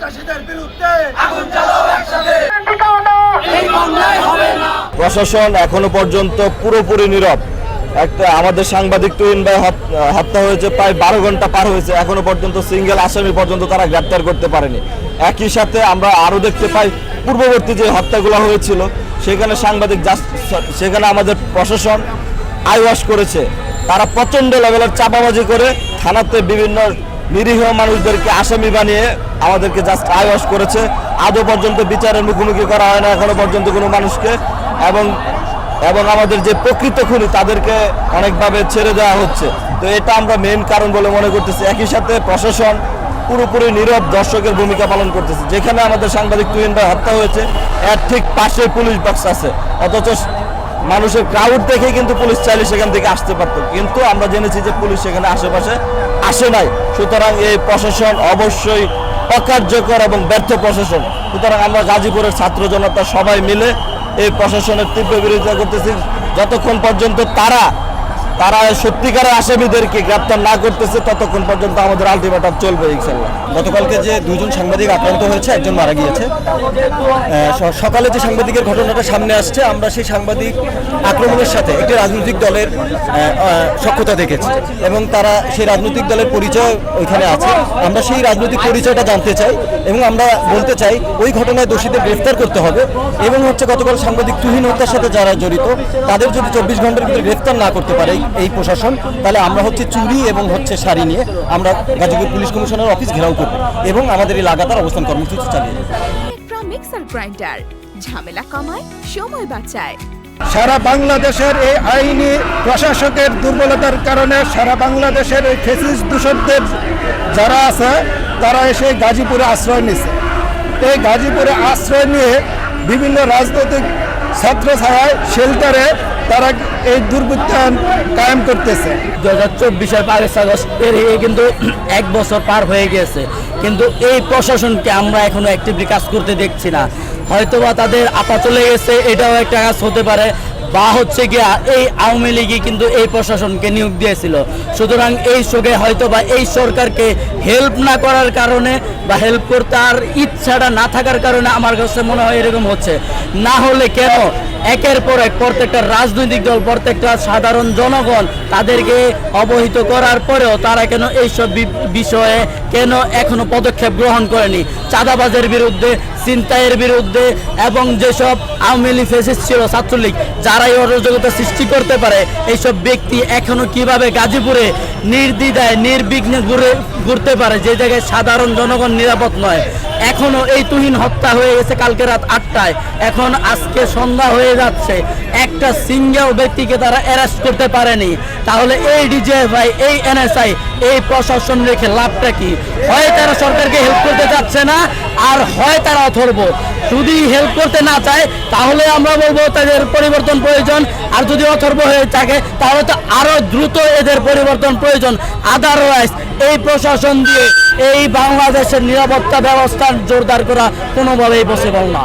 সন্ত্রাসীদের বিরুদ্ধে আগুন জ্বালাও একসাথে। এই বাংলায় হবে না। প্রশাসন এখনো পর্যন্ত পুরোপুরি নীরব। একটা আমাদের সাংবাদিক তুহিন ভাই হত্যা হয়েছে, প্রায় 12 ঘন্টা পার হয়েছে, এখনো পর্যন্ত সিঙ্গেল আসামি পর্যন্ত তারা গ্রেপ্তার করতে পারেনি। একই সাথে আমরা আরো দেখতে পাই পূর্ববর্তী যে হত্যাগুলো হয়েছিল সেখানে সেখানে আমাদের প্রশাসন আইওয়াশ করেছে। তারা প্রচন্ড লেভেলের চাপাবাজি করে থানাতে বিভিন্ন নিরীহ মানুষদেরকে আসামি বানিয়ে আমাদেরকে জাস্ট আইওয়াশ করেছে। আদৌ পর্যন্ত বিচারের মুখোমুখি করা হয় না এখনো পর্যন্ত কোনো মানুষকে, এবং আমাদের যে প্রকৃত খুনি তাদেরকে অনেকভাবে ছেড়ে দেওয়া হচ্ছে। তো এটা আমরা মেইন কারণ বলে মনে করতেছি। একই সাথে প্রশাসন পুরোপুরি নীরব দর্শকের ভূমিকা পালন করতেছে। যেখানে আমাদের সাংবাদিক তুহিন ভাই হত্যা হয়েছে এর ঠিক পাশে পুলিশ বক্স আছে, অথচ মানুষের ক্রাউড দেখে কিন্তু পুলিশ চাইলে সেখান থেকে আসতে পারত, কিন্তু আমরা জেনেছি যে পুলিশ সেখানে আশেপাশে আসে নাই। সুতরাং এই প্রশাসন অবশ্যই অকার্যকর এবং ব্যর্থ প্রশাসন। সুতরাং আমরা গাজীপুরের ছাত্র জনতা সবাই মিলে এই প্রশাসনের তীব্র বিরোধিতা করতেছি। যতক্ষণ পর্যন্ত তারা সত্যিকারের আসামিদেরকে গ্রেপ্তার না করতেছে ততক্ষণ পর্যন্ত আমাদের আলটিমেটাম চলবে ইনশাআল্লাহ। গতকালকে যে দুজন সাংবাদিক আক্রান্ত হয়েছে, একজন মারা গিয়েছে। সকালে যে সাংবাদিকের ঘটনাটা সামনে আসছে, আমরা সেই সাংবাদিক আক্রমণের সাথে একটি রাজনৈতিক দলের সখ্যতা দেখেছি এবং তারা সেই রাজনৈতিক দলের পরিচয় ওইখানে আছে। আমরা সেই রাজনৈতিক পরিচয়টা জানতে চাই এবং আমরা বলতে চাই ওই ঘটনায় দোষীদের গ্রেফতার করতে হবে এবং গতকাল সাংবাদিক তুহিন হত্যার সাথে যারা জড়িত তাদের যদি 24 ঘন্টার ভিতরে গ্রেফতার না করতে পারে এই প্রশাসন, তাহলে আমরা চুরি এবং শাড়ি নিয়ে আমরা গাজীপুর পুলিশ কমিশনার অফিস ঘেরাও করব এবং আমাদের এই লাগাতার অবস্থান কর্মসূচি চালিয়ে যাব। মিক্সার গ্রাইন্ডার ঝামেলা কমায়, সময় বাঁচায়। সারা বাংলাদেশের এই আইনি প্রশাসকের দুর্বলতার কারণে সারা বাংলাদেশের এই ফ্যাসিস্ট দূষকদের যারা আছে তারা এসে গাজীপুরে আশ্রয় নিছে। এই গাজীপুরে আশ্রয় নিয়ে বিভিন্ন রাজনৈতিক ছাত্র ছায়ায় শেল্টারে তারা এই দুর্বৃত্তায়ন কায়েম করতেছে। 2024-এর 5 আগস্ট পেরিয়ে কিন্তু 1 বছর পার হয়ে গেছে, কিন্তু এই প্রশাসনকে আমরা এখনো অ্যাক্টিভলি কাজ করতে দেখছি না। হয়তোবা তাদের আপা চলে গেছে, এটাও একটা কাজ হতে পারে, বা গিয়া এই আওয়ামী লীগই কিন্তু এই প্রশাসনকে নিয়োগ দিয়েছিল। সুতরাং এই শোকে হয়তোবা এই সরকারকে হেল্প না করার কারণে বা হেল্প করতে আর ইচ্ছাটা না থাকার কারণে আমার কাছে মনে হয় এরকম হচ্ছে। না হলে কেন একের পর এক প্রত্যেকটা রাজনৈতিক দল, প্রত্যেকটা সাধারণ জনগণ তাদেরকে অবহিত করার পরেও তারা কেন এইসব বিষয়ে কেন এখনো পদক্ষেপ গ্রহণ করেনি? চাঁদাবাজের বিরুদ্ধে, ছিনতাইয়ের বিরুদ্ধে এবং যেসব আওয়ামী লীগ ফ্যাসিস্ট ছিল, ছাত্রলীগ, যারাই অরাজকতা সৃষ্টি করতে পারে, এইসব ব্যক্তি এখনো কিভাবে গাজীপুরে নির্দ্বিধায় নির্বিঘ্নে ঘুরতে পারে, যে জায়গায় সাধারণ জনগণ নিরাপদ নয়। এখনো এই তুহিন হত্যা হয়ে গেছে কালকে রাত 8টায়, এখন আজকে সন্ধ্যা হয়ে যাচ্ছে, একটা সিঙ্গেল ব্যক্তিকে তারা অ্যারেস্ট করতে পারেনি। তাহলে এই ডিজিএফআই, এই এনএসআই, এই প্রশাসন রেখে লাভটা কি? হয় তারা সরকারকে হেল্প করতে চাচ্ছে না, আর হয় তারা অথর্ব। যদি হেল্প করতে না চায় তাহলে আমরা বলবো তাদের পরিবর্তন প্রয়োজন, আর যদি অথর্ব হয়ে থাকে তাহলে তো আরো দ্রুত এদের পরিবর্তন প্রয়োজন। আদারওয়াইজ এই প্রশাসন দিয়ে এই বাংলাদেশের নিরাপত্তা ব্যবস্থা জোরদার করা কোনোভাবেই পসিবল না।